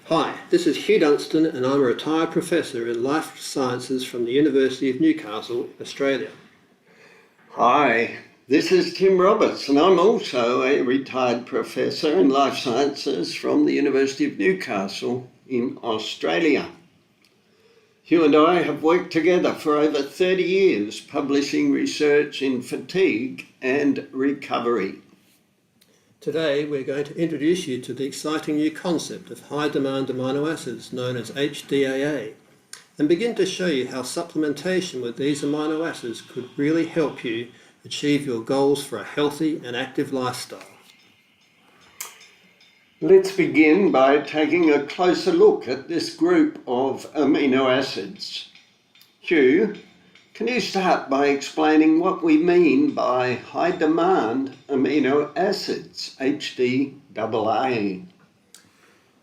Hi, this is Hugh Dunstan and I'm a retired professor in life sciences from the University of Newcastle, Australia. Hi, this is Tim Roberts and I'm also a retired professor in life sciences from the University of Newcastle in Australia. Hugh and I have worked together for over 30 years publishing research in fatigue and recovery. Today we're going to introduce you to the exciting new concept of high demand amino acids known as HDAA and begin to show you how supplementation with these amino acids could really help you achieve your goals for a healthy and active lifestyle. Let's begin by taking a closer look at this group of amino acids. Hugh, can you start by explaining what we mean by high demand amino acids, HDAA?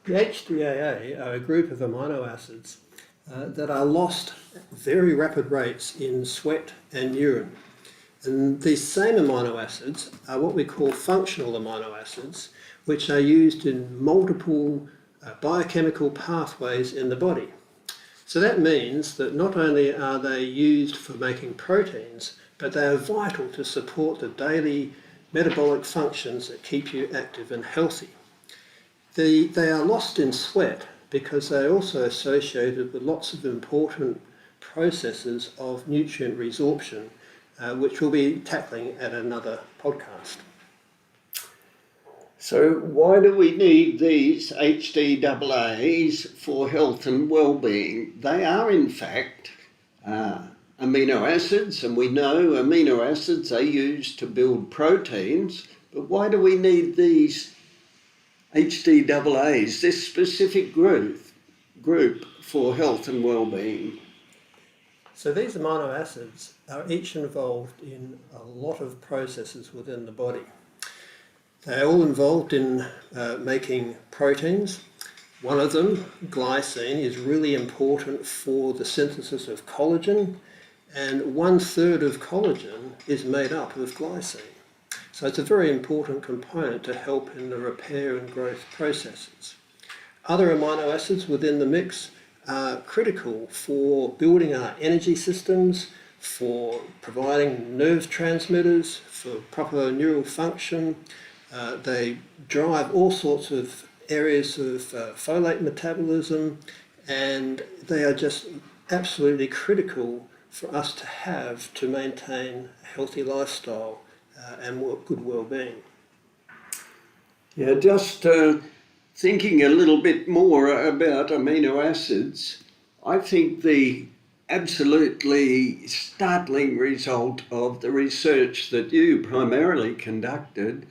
The HDAA are a group of amino acids that are lost at very rapid rates in sweat and urine. And these same amino acids are what we call functional amino acids, which are used in multiple biochemical pathways in the body. So that means that not only are they used for making proteins, but they are vital to support the daily metabolic functions that keep you active and healthy. They are lost in sweat because they are also associated with lots of important processes of nutrient resorption, which we'll be tackling at another podcast. So why do we need these HDAAs for health and well-being? They are in fact amino acids, and we know amino acids are used to build proteins, but why do we need these HDAAs, this specific group for health and well-being? So these amino acids are each involved in a lot of processes within the body. They're all involved in making proteins. One of them, glycine, is really important for the synthesis of collagen, and 1/3 of collagen is made up of glycine. So it's a very important component to help in the repair and growth processes. Other amino acids within the mix are critical for building our energy systems, for providing nerve transmitters, for proper neural function. They drive all sorts of areas of folate metabolism, and they are just absolutely critical for us to have to maintain a healthy lifestyle and good well-being. Yeah, just thinking a little bit more about amino acids, I think the absolutely startling result of the research that you primarily conducted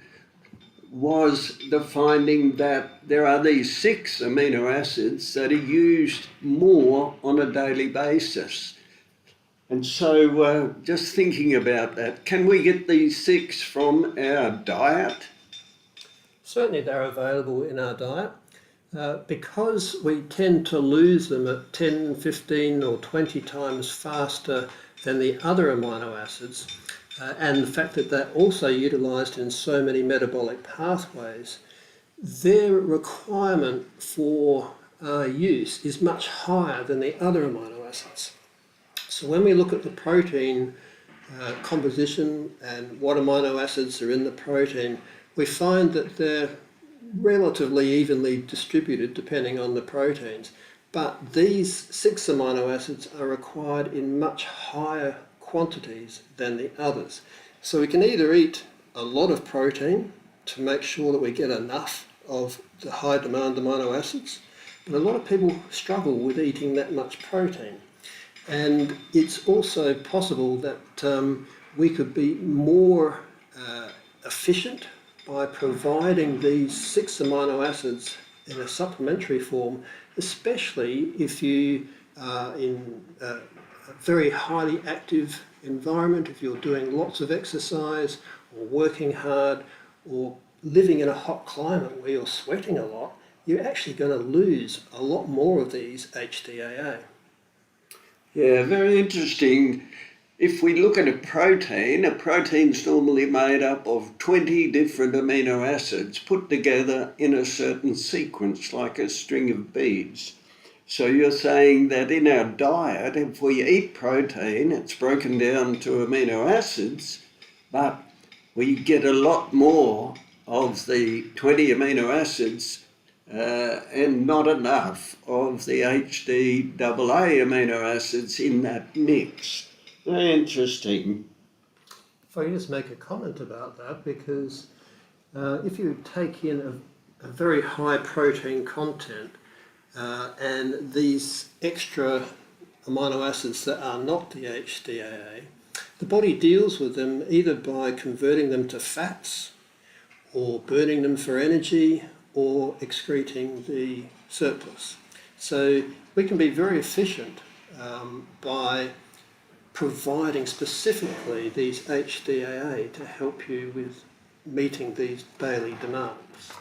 was the finding that there are these 6 amino acids that are used more on a daily basis. And so just thinking about that, can we get these 6 from our diet? Certainly they're available in our diet. Because we tend to lose them at 10, 15 or 20 times faster than the other amino acids, and the fact that they're also utilised in so many metabolic pathways, their requirement for use is much higher than the other amino acids. So when we look at the protein composition and what amino acids are in the protein, we find that they're relatively evenly distributed depending on the proteins. But these 6 amino acids are required in much higher quantities than the others. So we can either eat a lot of protein to make sure that we get enough of the high demand amino acids, but a lot of people struggle with eating that much protein. And it's also possible that we could be more efficient by providing these 6 amino acids in a supplementary form, especially if you are in a very highly active environment, if you're doing lots of exercise or working hard or living in a hot climate where you're sweating a lot, you're actually going to lose a lot more of these HDAA. Yeah, very interesting. if we look at a protein's normally made up of 20 different amino acids put together in a certain sequence, like a string of beads. So you're saying that in our diet, if we eat protein, it's broken down to amino acids, but we get a lot more of the 20 amino acids and not enough of the HDAA amino acids in that mix. Very interesting. If I can just make a comment about that, because if you take in a very high protein content and these extra amino acids that are not the HDAA, the body deals with them either by converting them to fats or burning them for energy or excreting the surplus. So we can be very efficient by providing specifically these HDAA to help you with meeting these daily demands.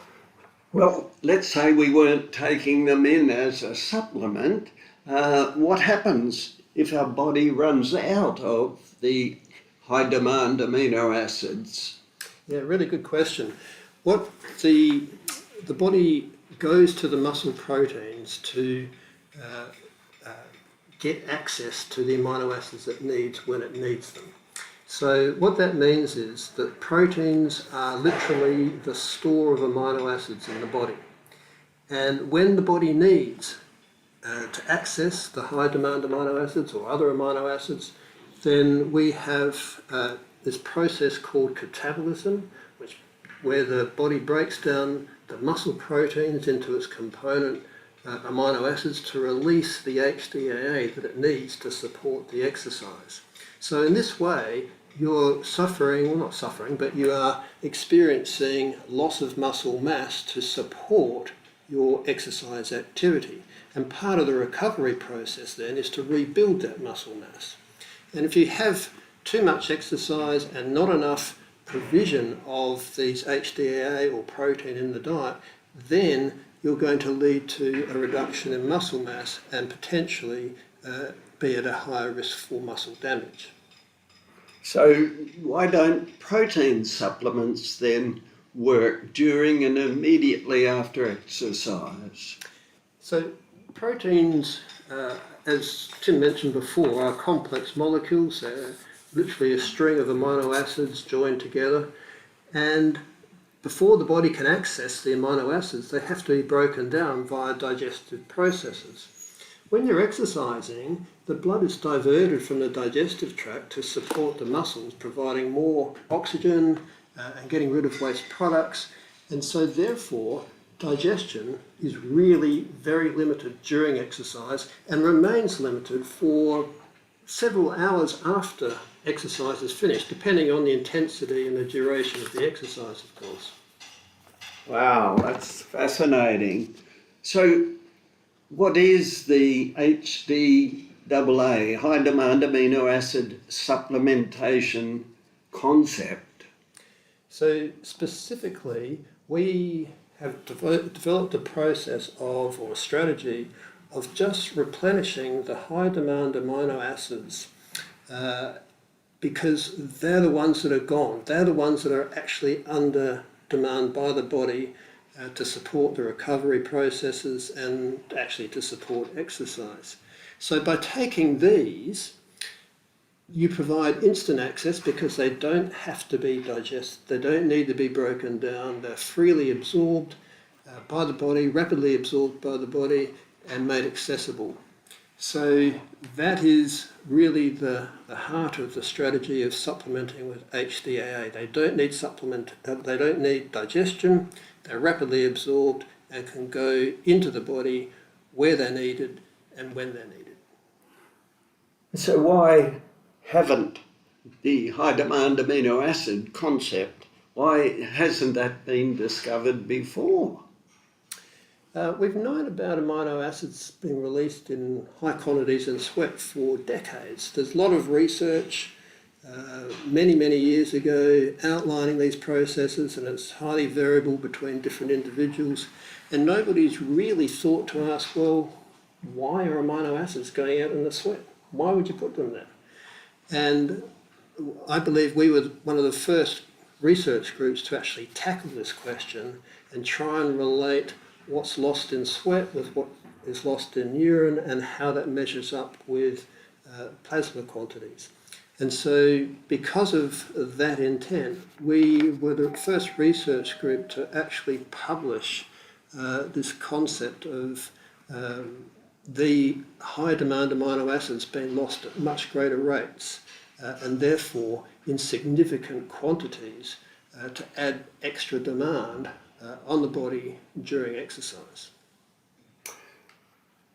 Well, let's say we weren't taking them in as a supplement. What happens if our body runs out of the high demand amino acids? Yeah, really good question. What the body goes to the muscle proteins to get access to the amino acids it needs when it needs them. So what that means is that proteins are literally the store of amino acids in the body. And when the body needs to access the high demand amino acids or other amino acids, then we have this process called catabolism, where the body breaks down the muscle proteins into its component amino acids to release the HDAA that it needs to support the exercise. So in this way, you're suffering, well not suffering, but you are experiencing loss of muscle mass to support your exercise activity. And part of the recovery process then is to rebuild that muscle mass. And if you have too much exercise and not enough provision of these HDAA or protein in the diet, then you're going to lead to a reduction in muscle mass and potentially be at a higher risk for muscle damage. So why don't protein supplements then work during and immediately after exercise? So proteins, as Tim mentioned before, are complex molecules. They're literally a string of amino acids joined together, and before the body can access the amino acids, they have to be broken down via digestive processes. When you're exercising, the blood is diverted from the digestive tract to support the muscles, providing more oxygen and getting rid of waste products. And so therefore, digestion is really very limited during exercise and remains limited for several hours after exercise is finished, depending on the intensity and the duration of the exercise, of course. Wow, that's fascinating. So what is the HDAA, high demand amino acid supplementation concept? So specifically, we have developed a process of, or a strategy of just replenishing the high demand amino acids because they're the ones that are gone. They're the ones that are actually under demand by the body to support the recovery processes and actually to support exercise. So by taking these, you provide instant access because they don't have to be digested, they don't need to be broken down, they're freely absorbed by the body, rapidly absorbed by the body and made accessible. So that is really the heart of the strategy of supplementing with HDAA. They don't need digestion, they're rapidly absorbed and can go into the body where they're needed and when they're needed. So why haven't the high demand amino acid concept, why hasn't that been discovered before? We've known about amino acids being released in high quantities in sweat for decades. There's a lot of research many years ago outlining these processes, and it's highly variable between different individuals, and nobody's really thought to ask, well, why are amino acids going out in the sweat? Why would you put them there? And I believe we were one of the first research groups to actually tackle this question and try and relate what's lost in sweat with what is lost in urine and how that measures up with plasma quantities. And so because of that intent, we were the first research group to actually publish this concept of the high demand amino acids being lost at much greater rates and therefore in significant quantities to add extra demand on the body during exercise.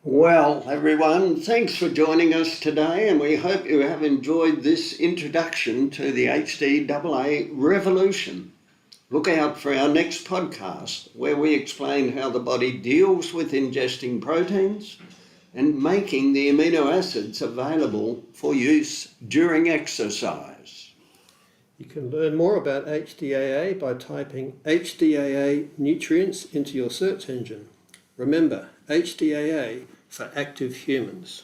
Well, everyone, thanks for joining us today, and we hope you have enjoyed this introduction to the HDAA revolution. Look out for our next podcast, where we explain how the body deals with ingesting proteins and making the amino acids available for use during exercise. You can learn more about HDAA by typing HDAA nutrients into your search engine. Remember, HDAA for active humans.